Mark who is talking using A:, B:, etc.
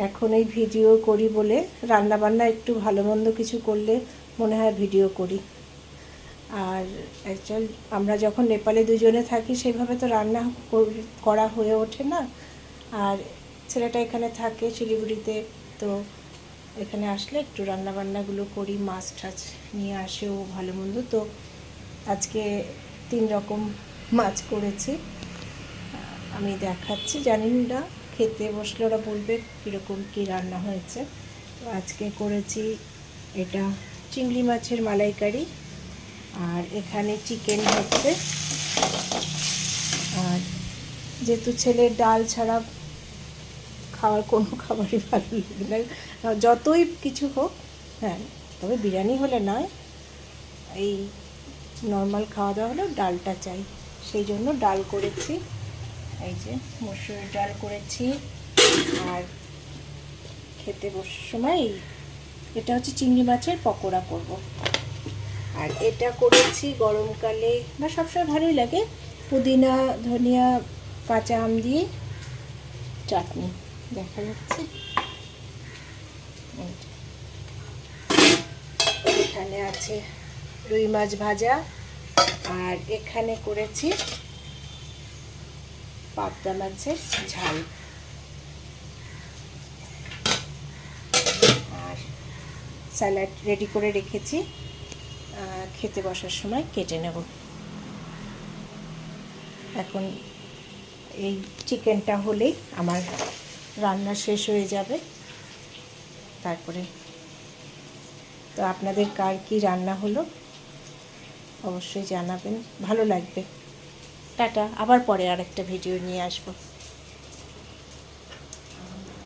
A: এখন এই ভিডিও করি বলে, রান্না বান্না একটু ভালো মন্দ কিছু করলে মনে হয় ভিডিও করি। আর অ্যাকচুয়াল আমরা যখন নেপালে দুজনে থাকি সেভাবে তো রান্না করা হয়ে ওঠে না। আর ছেলেটা এখানে থাকে শিলিগুড়িতে, তো এখানে আসলে একটু রান্নাবান্নাগুলো করি, মাছ টাছ নিয়ে আসেও ভালো মন্দ। তো আজকে 3 রকম মাছ করেছি, আমি দেখাচ্ছি। জানি না খেতে বসলে ওরা বলবে কীরকম কী রান্না হয়েছে। তো আজকে করেছি এটা চিংড়ি মাছের মালাইকারি, আর এখানে চিকেন হচ্ছে। আর যেহেতু ছেলের ডাল ছাড়া খাওয়ার কোনো খাবারই ভালো লাগে না, যতই কিছু হোক। হ্যাঁ, তবে বিরিয়ানি হলে নয়, এই নর্মাল খাওয়া দাওয়া হলেও ডালটা চাই, সেই জন্য ডাল করেছি। এই যে মসুর ডাল করেছি। আর খেতে বসার সময় এটা হচ্ছে চিংড়ি মাছের পকোড়া করব। আর এটা করেছি গরমকালে বা সবসময় ভালোই লাগে, পুদিনা ধনিয়া কাঁচা আম দিয়ে চাটনি। দেখা যাচ্ছে এখানে আছে রুই মাছ ভাজা, আর এখানে করেছি পাবদা মাছের ঝাল। আর স্যালাড রেডি করে রেখেছি, খেতে বসার সময় কেটে নেব। এখন এই চিকেনটা হলেই আমার রান্না শেষ হয়ে যাবে। তারপরে তো আপনাদের কার কি রান্না হলো অবশ্যই জানাবেন, ভালো লাগবে। টাটা, আবার পরে আরেকটা ভিডিও নিয়ে আসবো।